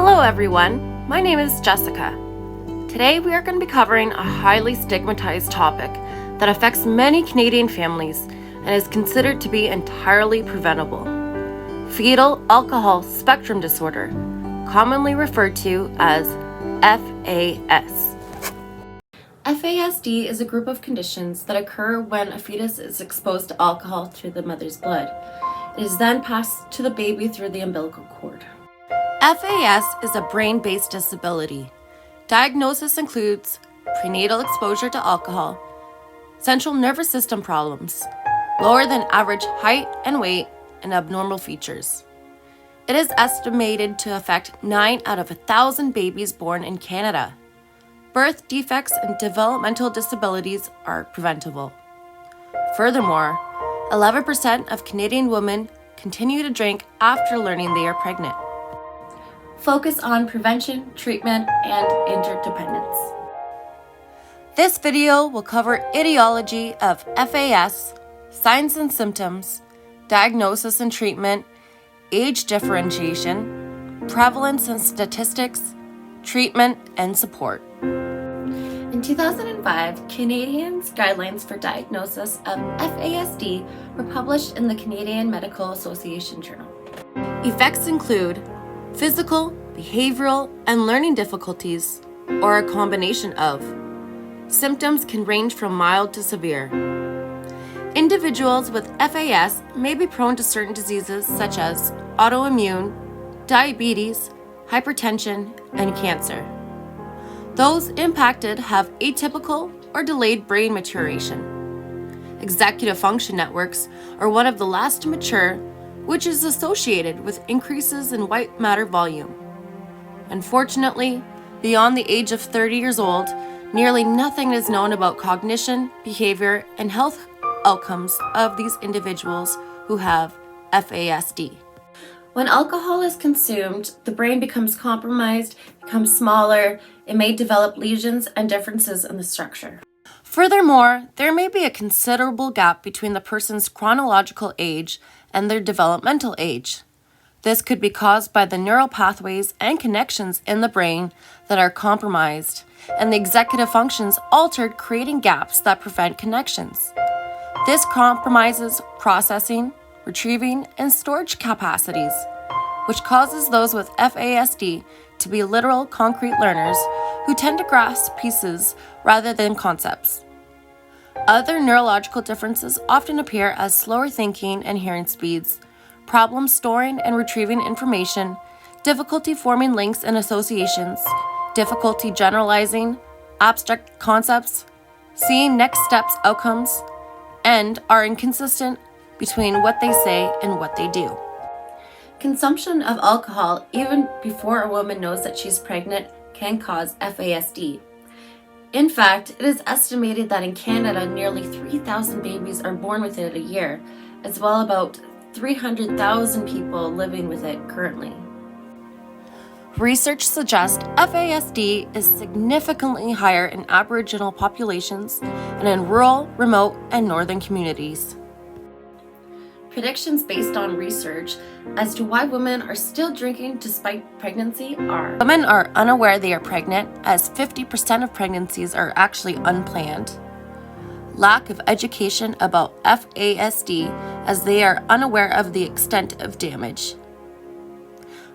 Hello everyone, my name is Jessica. Today we are going to be covering a highly stigmatized topic that affects many Canadian families and is considered to be entirely preventable. Fetal alcohol spectrum disorder, commonly referred to as FAS. FAS-D is a group of conditions that occur when a fetus is exposed to alcohol through the mother's blood. It is then passed to the baby through the umbilical cord. FAS is a brain-based disability. Diagnosis includes prenatal exposure to alcohol, central nervous system problems, lower than average height and weight, and abnormal features. It is estimated to affect 9 out of 1,000 babies born in Canada. Birth defects and developmental disabilities are preventable. Furthermore, 11% of Canadian women continue to drink after learning they are pregnant. Focus on prevention, treatment, and interdependence. This video will cover etiology of FAS, signs and symptoms, diagnosis and treatment, age differentiation, prevalence and statistics, treatment and support. In 2005, Canadians' guidelines for diagnosis of FAS-D were published in the Canadian Medical Association Journal. Effects include physical, behavioral, and learning difficulties, or a combination of. Symptoms can range from mild to severe. Individuals with FAS may be prone to certain diseases such as autoimmune, diabetes, hypertension, and cancer. Those impacted have atypical or delayed brain maturation. Executive function networks are one of the last to mature, which is associated with increases in white matter volume. Unfortunately, beyond the age of 30 years old, nearly nothing is known about cognition, behavior, and health outcomes of these individuals who have FAS-D. When alcohol is consumed, the brain becomes compromised, becomes smaller, it may develop lesions and differences in the structure. Furthermore, there may be a considerable gap between the person's chronological age and their developmental age. This could be caused by the neural pathways and connections in the brain that are compromised, and the executive functions altered, creating gaps that prevent connections. This compromises processing, retrieving, and storage capacities, which causes those with FAS-D to be literal concrete learners who tend to grasp pieces rather than concepts. Other neurological differences often appear as slower thinking and hearing speeds, problem storing and retrieving information, difficulty forming links and associations, difficulty generalizing abstract concepts, seeing next steps outcomes, and are inconsistent between what they say and what they do. Consumption of alcohol, even before a woman knows that she's pregnant, can cause FAS-D. In fact, it is estimated that in Canada, nearly 3,000 babies are born with it a year, as well as about 300,000 people living with it currently. Research suggests FAS-D is significantly higher in Aboriginal populations and in rural, remote, and northern communities. Predictions based on research as to why women are still drinking despite pregnancy are: women are unaware they are pregnant, as 50% of pregnancies are actually unplanned. Lack of education about FAS-D, as they are unaware of the extent of damage.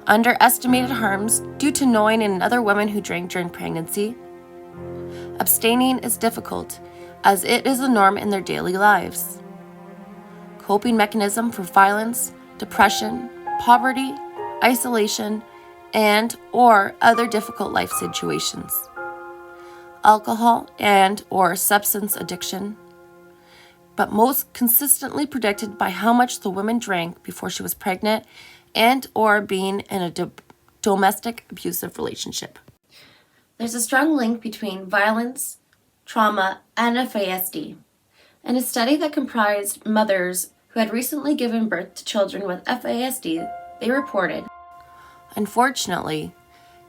Underestimated harms due to knowing in other women who drink during pregnancy. Abstaining is difficult, as it is the norm in their daily lives. Coping mechanism for violence, depression, poverty, isolation, and/or other difficult life situations. Alcohol and/or substance addiction, but most consistently predicted by how much the woman drank before she was pregnant and/or being in a domestic abusive relationship. There's a strong link between violence, trauma, and FAS-D. In a study that comprised mothers who had recently given birth to children with FAS-D, they reported, unfortunately,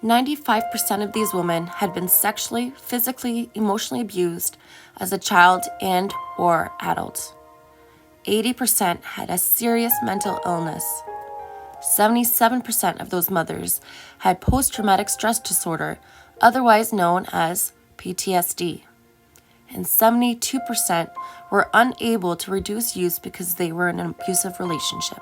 95% of these women had been sexually, physically, emotionally abused as a child and/or adult. 80% had a serious mental illness. 77% of those mothers had post-traumatic stress disorder, otherwise known as PTSD. And 72% were unable to reduce use because they were in an abusive relationship.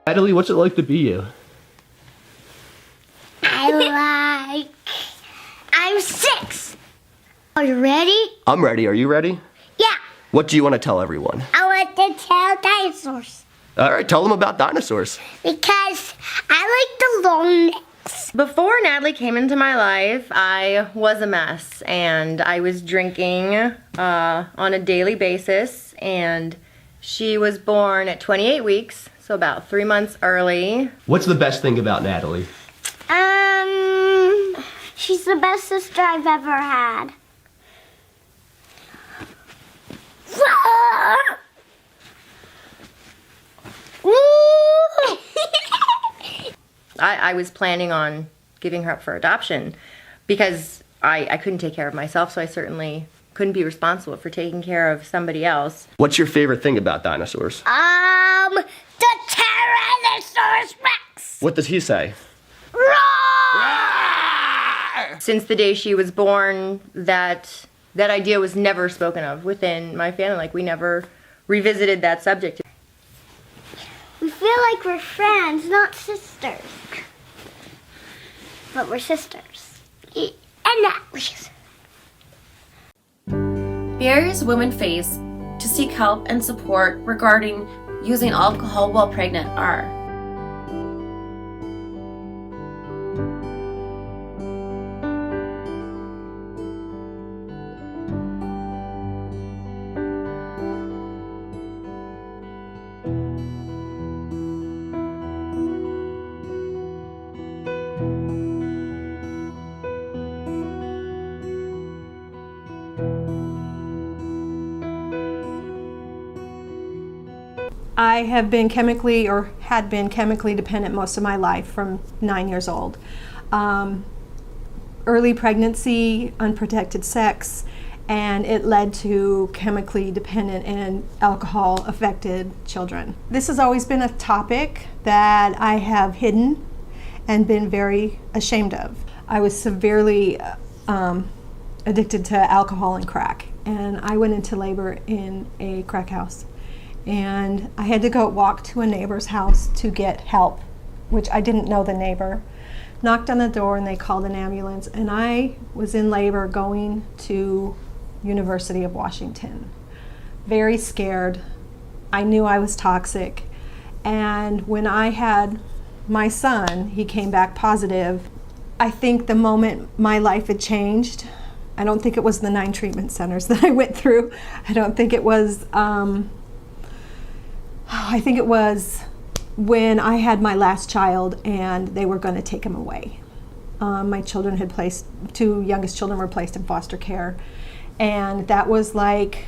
Natalie, what's it like to be you? I'm 6. Are you ready? I'm ready. Are you ready? Yeah. What do you want to tell everyone? I want to tell dinosaurs. All right, tell them about dinosaurs. Because I like the long necks. Before Natalie came into my life, I was a mess, and I was drinking on a daily basis, and she was born at 28 weeks, so about 3 months early. What's the best thing about Natalie? She's the best sister I've ever had. I was planning on giving her up for adoption because I couldn't take care of myself, so I certainly couldn't be responsible for taking care of somebody else. What's your favorite thing about dinosaurs? The Tyrannosaurus Rex. What does he say? Since the day she was born, that idea was never spoken of within my family. Like, we never revisited that subject. We feel like we're friends, not sisters. But we're sisters. And that was. Barriers women face to seek help and support regarding using alcohol while pregnant are: I have been chemically, or had been chemically dependent most of my life from 9 years old. Early pregnancy, unprotected sex, and it led to chemically dependent and alcohol affected children. This has always been a topic that I have hidden and been very ashamed of. I was severely addicted to alcohol and crack, and I went into labor in a crack house. And I had to go walk to a neighbor's house to get help, which I didn't know the neighbor. Knocked on the door and they called an ambulance, and I was in labor going to University of Washington. Very scared. I knew I was toxic. And when I had my son, he came back positive. I think the moment my life had changed, I don't think it was the 9 treatment centers that I went through. I don't think it was, I think it was when I had my last child and they were going to take him away. My children had 2 youngest children were placed in foster care, and that was like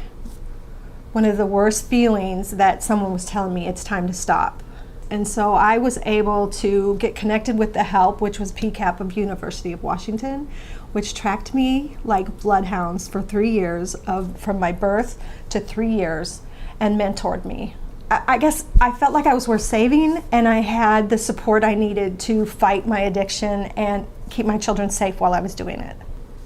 one of the worst feelings that someone was telling me it's time to stop. And so I was able to get connected with the help, which was PCAP of University of Washington, which tracked me like bloodhounds for 3 years, from my birth to 3 years, and mentored me. I guess I felt like I was worth saving, and I had the support I needed to fight my addiction and keep my children safe while I was doing it.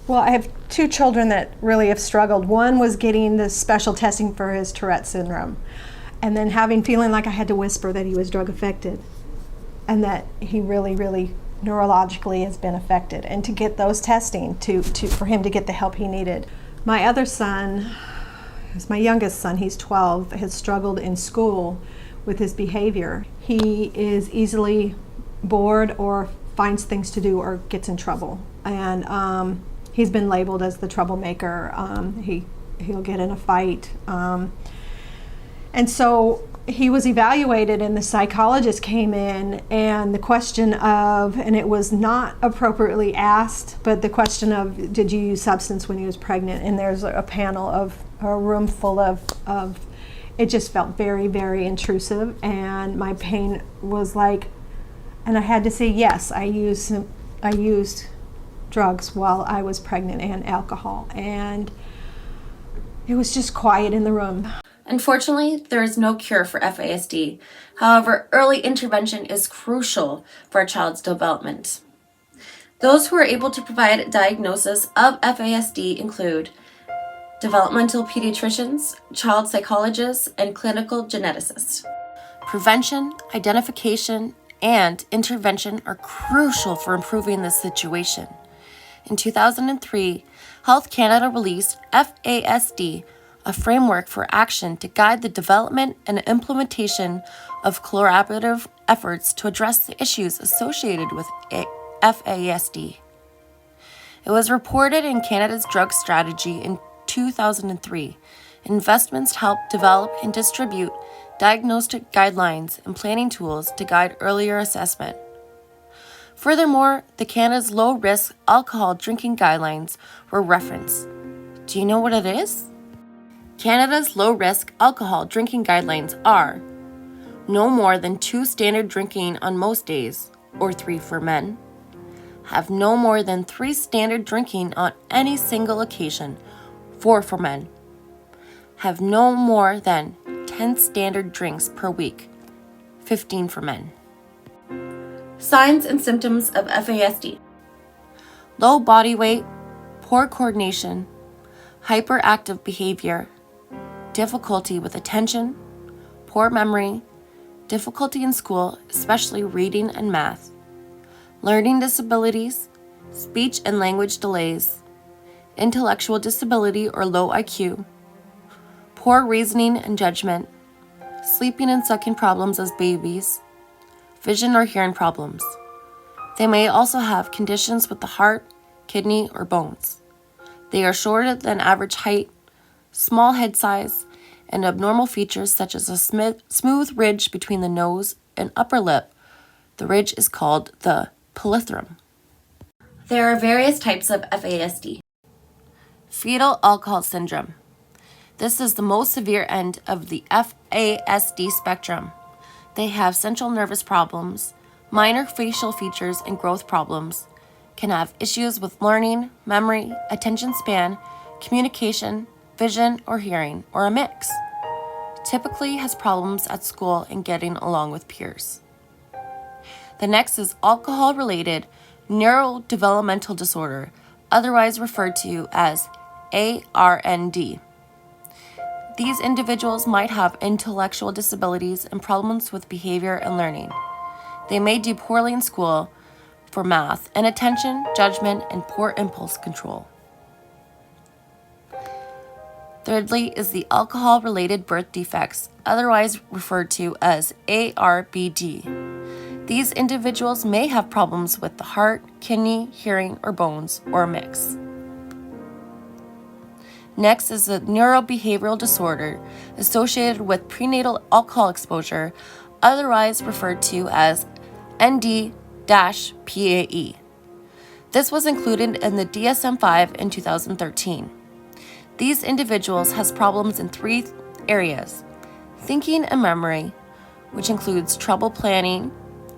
Well, I have 2 children that really have struggled. One was getting the special testing for his Tourette syndrome, and then feeling like I had to whisper that he was drug affected and that he really, really neurologically has been affected, and to get those testing for him to get the help he needed. My other son, who's my youngest son, he's 12, has struggled in school with his behavior. He is easily bored or finds things to do or gets in trouble. And he's been labeled as the troublemaker. He'll get in a fight. And so he was evaluated, and the psychologist came in, and the question of, and it was not appropriately asked, but the question of, did you use substance when he was pregnant? And there's a panel of, a room full of it just felt very, very intrusive, and my pain was like, and I had to say, yes, I used drugs while I was pregnant and alcohol, and it was just quiet in the room. Unfortunately, there is no cure for FASD. However, early intervention is crucial for a child's development. Those who are able to provide a diagnosis of FASD include developmental pediatricians, child psychologists, and clinical geneticists. Prevention, identification, and intervention are crucial for improving this situation. In 2003, Health Canada released FASD, a framework for action to guide the development and implementation of collaborative efforts to address the issues associated with FASD. It was reported in Canada's drug strategy in 2003. Investments help develop and distribute diagnostic guidelines and planning tools to guide earlier assessment. Furthermore, the Canada's low-risk alcohol drinking guidelines were referenced. Do you know what it is? Canada's low-risk alcohol drinking guidelines are no more than 2 standard drinking on most days, or 3 for men, have no more than 3 standard drinking on any single occasion, 4 for men, have no more than 10 standard drinks per week, 15 for men. Signs and symptoms of FASD: low body weight, poor coordination, hyperactive behavior, difficulty with attention, poor memory, difficulty in school, especially reading and math, learning disabilities, speech and language delays, intellectual disability or low IQ, poor reasoning and judgment, sleeping and sucking problems as babies, vision or hearing problems. They may also have conditions with the heart, kidney, or bones. They are shorter than average height, small head size, and abnormal features such as a smooth ridge between the nose and upper lip. The ridge is called the pallithrum. There are various types of FASD. Fetal alcohol syndrome. This is the most severe end of the FASD spectrum. They have central nervous problems, minor facial features and growth problems, can have issues with learning, memory, attention span, communication, vision or hearing, or a mix. Typically has problems at school and getting along with peers. The next is alcohol-related neurodevelopmental disorder, otherwise referred to as ARND. These individuals might have intellectual disabilities and problems with behavior and learning. They may do poorly in school for math and attention, judgment, and poor impulse control. Thirdly is the alcohol-related birth defects, otherwise referred to as ARBD. These individuals may have problems with the heart, kidney, hearing, or bones, or a mix. Next is a neurobehavioral disorder associated with prenatal alcohol exposure, otherwise referred to as ND-PAE. This was included in the DSM-5 in 2013. These individuals has problems in 3 areas: thinking and memory, which includes trouble planning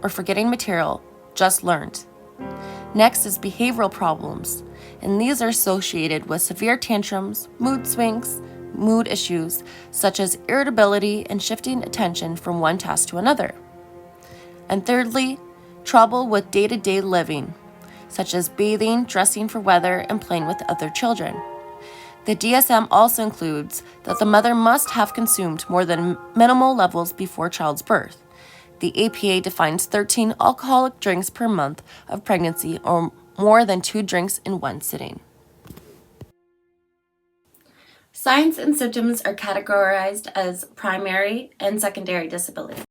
or forgetting material just learned. Next is behavioral problems, and these are associated with severe tantrums, mood swings, mood issues, such as irritability and shifting attention from one task to another. And thirdly, trouble with day-to-day living, such as bathing, dressing for weather, and playing with other children. The DSM also includes that the mother must have consumed more than minimal levels before child's birth. The APA defines 13 alcoholic drinks per month of pregnancy or more than 2 drinks in one sitting. Signs and symptoms are categorized as primary and secondary disability.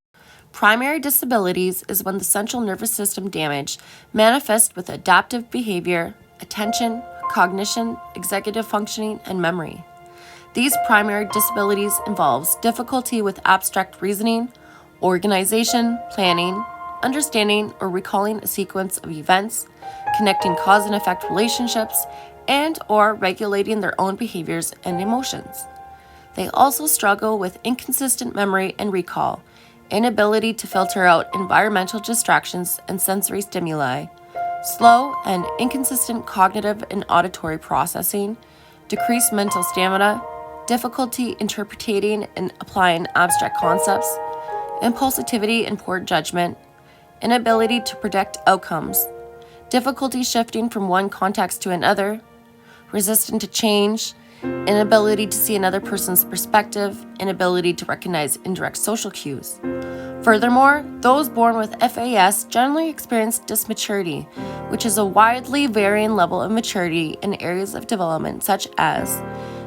Primary disabilities is when the central nervous system damage manifests with adaptive behavior, attention, cognition, executive functioning, and memory. These primary disabilities involves difficulty with abstract reasoning, organization, planning, understanding or recalling a sequence of events, connecting cause and effect relationships, and or regulating their own behaviors and emotions. They also struggle with inconsistent memory and recall, inability to filter out environmental distractions and sensory stimuli, slow and inconsistent cognitive and auditory processing, decreased mental stamina, difficulty interpreting and applying abstract concepts, impulsivity and poor judgment, inability to predict outcomes, difficulty shifting from one context to another, resistant to change, inability to see another person's perspective, inability to recognize indirect social cues. Furthermore, those born with FAS generally experience dysmaturity, which is a widely varying level of maturity in areas of development such as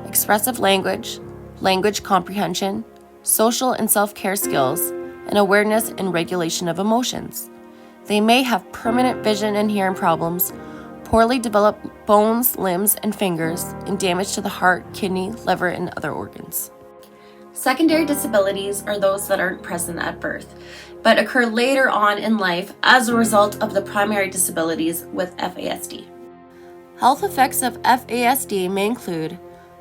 expressive language, language comprehension, social and self-care skills, and awareness and regulation of emotions. They may have permanent vision and hearing problems, poorly developed bones, limbs, and fingers, and damage to the heart, kidney, liver, and other organs. Secondary disabilities are those that aren't present at birth, but occur later on in life as a result of the primary disabilities with FASD. Health effects of FASD may include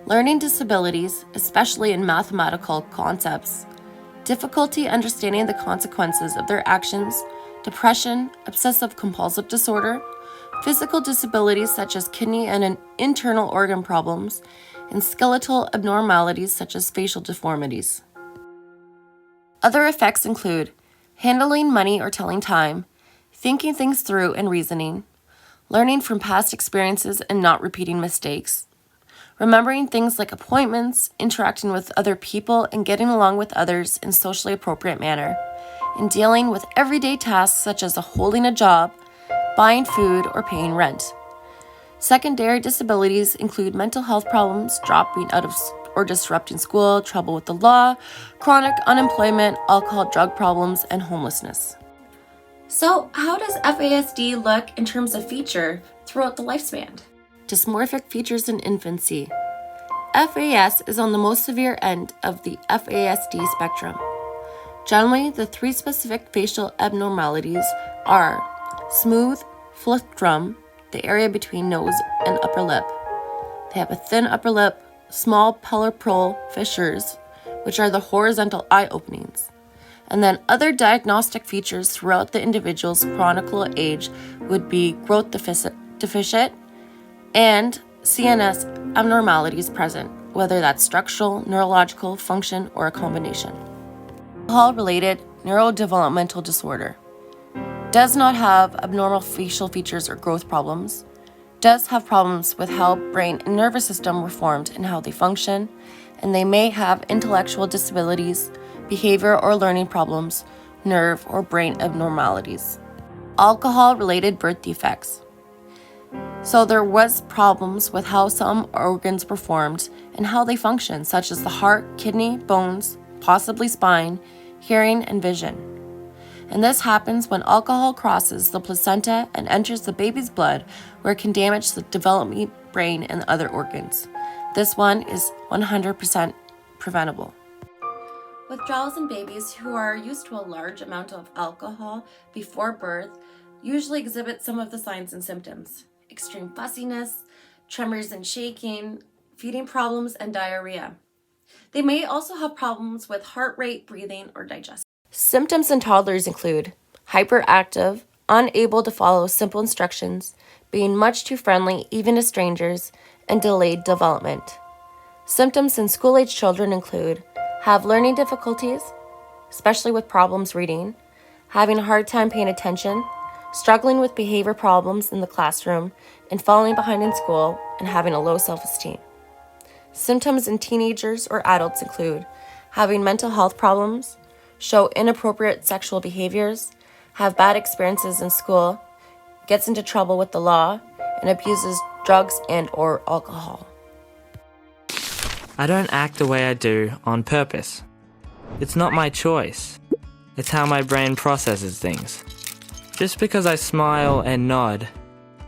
learning disabilities, especially in mathematical concepts, difficulty understanding the consequences of their actions, depression, obsessive-compulsive disorder, physical disabilities such as kidney and internal organ problems, and skeletal abnormalities such as facial deformities. Other effects include handling money or telling time, thinking things through and reasoning, learning from past experiences and not repeating mistakes, remembering things like appointments, interacting with other people, and getting along with others in a socially appropriate manner, and dealing with everyday tasks such as holding a job, buying food, or paying rent. Secondary disabilities include mental health problems, dropping out of or disrupting school, trouble with the law, chronic unemployment, alcohol, drug problems, and homelessness. So, how does FASD look in terms of feature throughout the lifespan? Dysmorphic features in infancy. FAS is on the most severe end of the FASD spectrum. Generally, the three specific facial abnormalities are smooth, flipped drum, the area between nose and upper lip. They have a thin upper lip, small palpebral fissures, which are the horizontal eye openings. And then other diagnostic features throughout the individual's chronicle age would be growth deficit and CNS abnormalities present, whether that's structural, neurological, function, or a combination. Alcohol-related neurodevelopmental disorder. Does not have abnormal facial features or growth problems, does have problems with how brain and nervous system were formed and how they function, and they may have intellectual disabilities, behavior or learning problems, nerve or brain abnormalities. Alcohol-related birth defects. So there was problems with how some organs were formed and how they function, such as the heart, kidney, bones, possibly spine, hearing, and vision. And this happens when alcohol crosses the placenta and enters the baby's blood, where it can damage the developing brain and other organs. This one is 100% preventable. Withdrawals in babies who are used to a large amount of alcohol before birth usually exhibit some of the signs and symptoms: extreme fussiness, tremors and shaking, feeding problems, and diarrhea. They may also have problems with heart rate, breathing, or digestion. Symptoms in toddlers include hyperactive, unable to follow simple instructions, being much too friendly even to strangers, and delayed development. Symptoms in school-age children include have learning difficulties, especially with problems reading, having a hard time paying attention, struggling with behavior problems in the classroom, and falling behind in school, and having a low self-esteem. Symptoms in teenagers or adults include having mental health problems, show inappropriate sexual behaviors, have bad experiences in school, gets into trouble with the law, and abuses drugs and or alcohol. I don't act the way I do on purpose. It's not my choice. It's how my brain processes things. Just because I smile and nod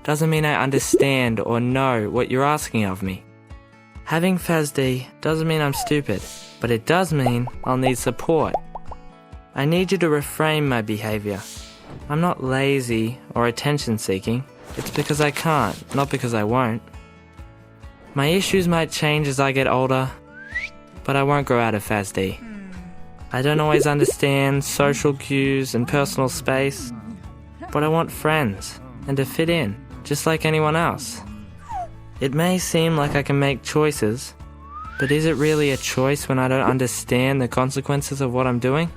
doesn't mean I understand or know what you're asking of me. Having Fas-D doesn't mean I'm stupid, but it does mean I'll need support. I need you to reframe my behavior. I'm not lazy or attention-seeking. It's because I can't, not because I won't. My issues might change as I get older, but I won't grow out of Fas-D. I don't always understand social cues and personal space, but I want friends. and to fit in, just like anyone else. It may seem like I can make choices, but is it really a choice when I don't understand the consequences of what I'm doing?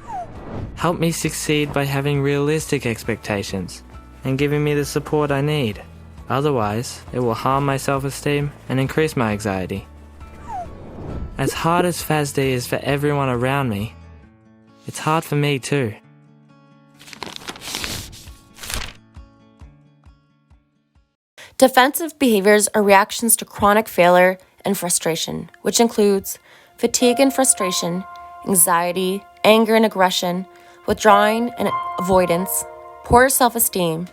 Help me succeed by having realistic expectations and giving me the support I need. Otherwise, it will harm my self-esteem and increase my anxiety. As hard as Fas-D is for everyone around me, it's hard for me too. Defensive behaviors are reactions to chronic failure and frustration, which includes fatigue and frustration, anxiety, anger and aggression, withdrawing and avoidance, poor self-esteem,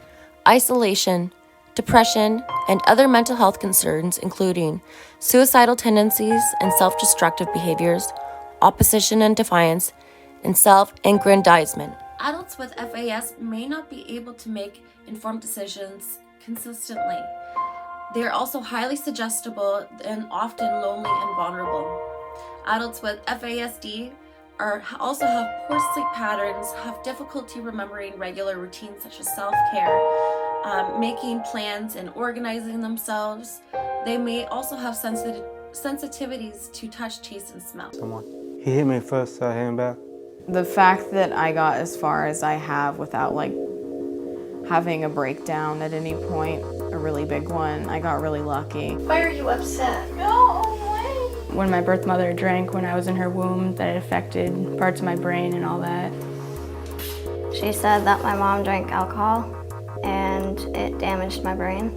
isolation, depression, and other mental health concerns including suicidal tendencies and self-destructive behaviors, opposition and defiance, and self-aggrandizement. Adults with FAS may not be able to make informed decisions consistently. They are also highly suggestible and often lonely and vulnerable. Adults with FASD also have poor sleep patterns, have difficulty remembering regular routines such as self-care, making plans and organizing themselves. They may also have sensitivities to touch, taste, and smell. He hit me first, so I hit him back. The fact that I got as far as I have without having a breakdown at any point, a really big one, I got really lucky. Why are you upset? When my birth mother drank when I was in her womb, that it affected parts of my brain and all that. She said that my mom drank alcohol and it damaged my brain.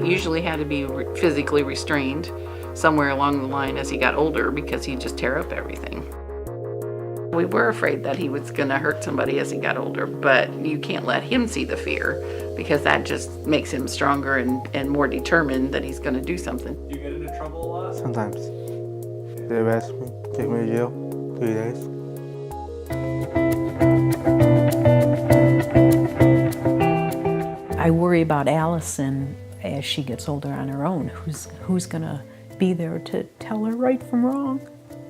He usually had to be physically restrained somewhere along the line as he got older because he'd just tear up everything. We were afraid that he was going to hurt somebody as he got older, but you can't let him see the fear because that just makes him stronger and more determined that he's going to do something. You get into trouble a lot? Sometimes. They arrest me, take me to jail, 3 days. I worry about Allison as she gets older on her own. Who's gonna be there to tell her right from wrong?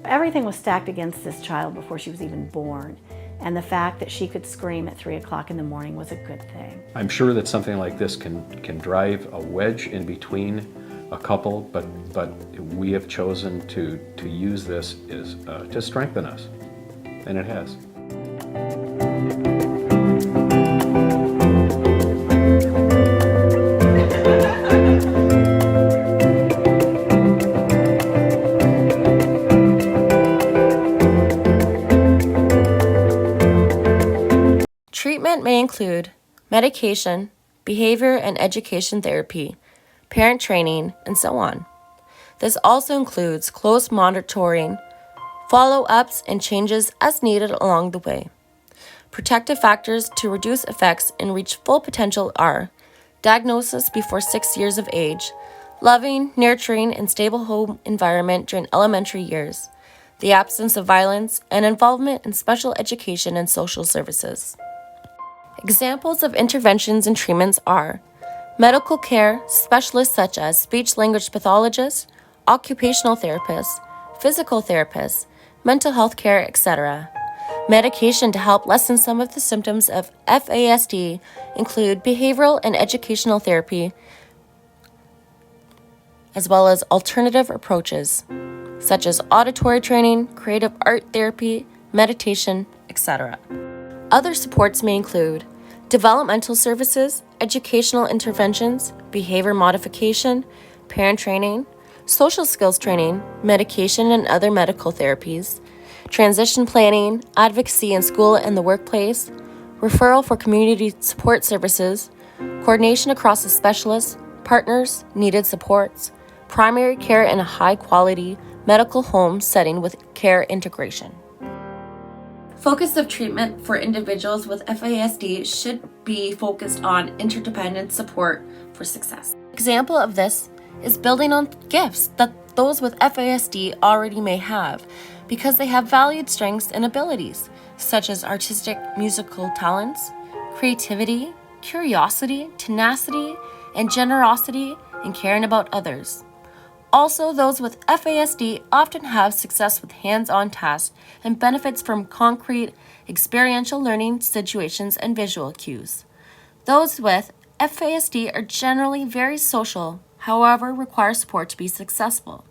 Everything was stacked against this child before she was even born. And the fact that she could scream at 3 o'clock in the morning was a good thing. I'm sure that something like this can drive a wedge in between a couple, but we have chosen to use this to strengthen us, and it has. Treatment may include medication, behavior and education therapy, parent training, and so on. This also includes close monitoring, follow-ups, and changes as needed along the way. Protective factors to reduce effects and reach full potential are diagnosis before 6 years of age, loving, nurturing, and stable home environment during elementary years, the absence of violence, and involvement in special education and social services. Examples of interventions and treatments are medical care specialists such as speech-language pathologists, occupational therapists, physical therapists, mental health care, etc. Medication to help lessen some of the symptoms of FASD include behavioral and educational therapy, as well as alternative approaches, such as auditory training, creative art therapy, meditation, etc. Other supports may include developmental services, educational interventions, behavior modification, parent training, social skills training, medication and other medical therapies, transition planning, advocacy in school and the workplace, referral for community support services, coordination across the specialists, partners, needed supports, primary care in a high-quality medical home setting with care integration. Focus of treatment for individuals with FASD should be focused on interdependent support for success. Example of this is building on gifts that those with FASD already may have because they have valued strengths and abilities, such as artistic musical talents, creativity, curiosity, tenacity, and generosity in caring about others. Also, those with FASD often have success with hands-on tasks and benefits from concrete, experiential learning situations and visual cues. Those with FASD are generally very social, however, require support to be successful.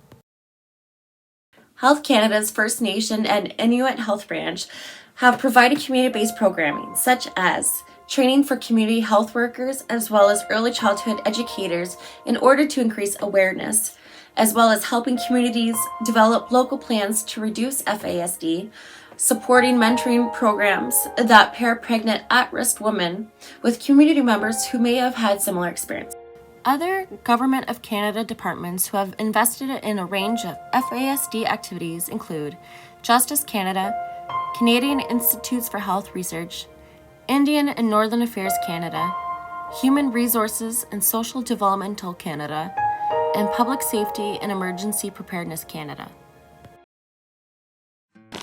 Health Canada's First Nation and Inuit Health Branch have provided community-based programming, such as training for community health workers as well as early childhood educators in order to increase awareness, as well as helping communities develop local plans to reduce FASD, supporting mentoring programs that pair pregnant at-risk women with community members who may have had similar experience. Other Government of Canada departments who have invested in a range of FASD activities include Justice Canada, Canadian Institutes for Health Research, Indian and Northern Affairs Canada, Human Resources and Social Developmental Canada, and Public Safety and Emergency Preparedness Canada.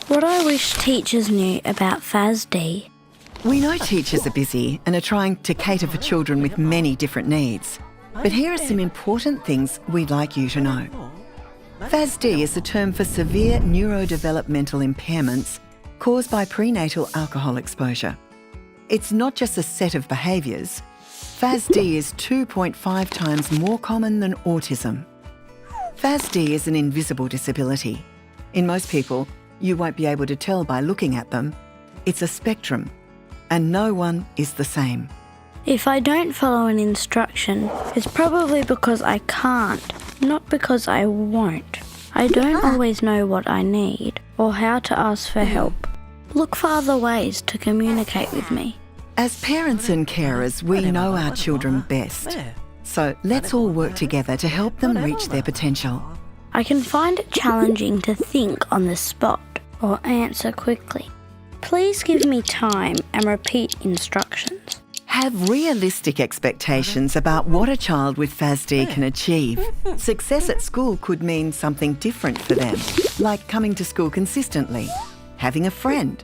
What I wish teachers knew about Fas-D. We know teachers are busy and are trying to cater for children with many different needs. But here are some important things we'd like you to know. Fas-D is a term for severe neurodevelopmental impairments caused by prenatal alcohol exposure. It's not just a set of behaviours. Fas-D is 2.5 times more common than autism. Fas-D is an invisible disability. In most people, you won't be able to tell by looking at them. It's a spectrum, and no one is the same. If I don't follow an instruction, it's probably because I can't, not because I won't. I don't always know what I need or how to ask for help. Look for other ways to communicate with me. As parents and carers, we know our children best. So let's all work together to help them reach their potential. I can find it challenging to think on the spot or answer quickly. Please give me time and repeat instructions. Have realistic expectations about what a child with Fas-D can achieve. Success at school could mean something different for them, like coming to school consistently, having a friend,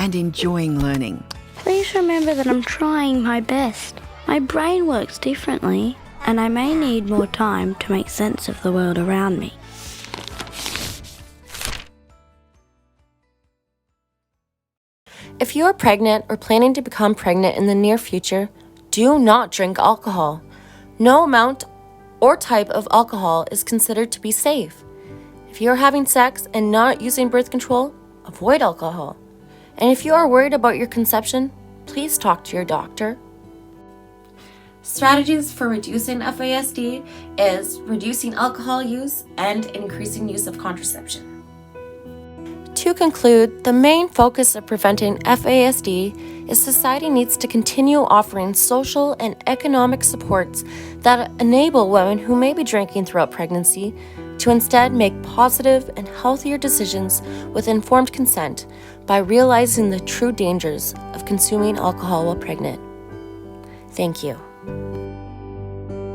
and enjoying learning. Please remember that I'm trying my best. My brain works differently, and I may need more time to make sense of the world around me. If you are pregnant or planning to become pregnant in the near future, do not drink alcohol. No amount or type of alcohol is considered to be safe. If you are having sex and not using birth control, avoid alcohol. And if you are worried about your conception, please talk to your doctor. Strategies for reducing FASD is reducing alcohol use and increasing use of contraception. To conclude, the main focus of preventing FASD is society needs to continue offering social and economic supports that enable women who may be drinking throughout pregnancy to instead make positive and healthier decisions with informed consent by realizing the true dangers of consuming alcohol while pregnant. Thank you.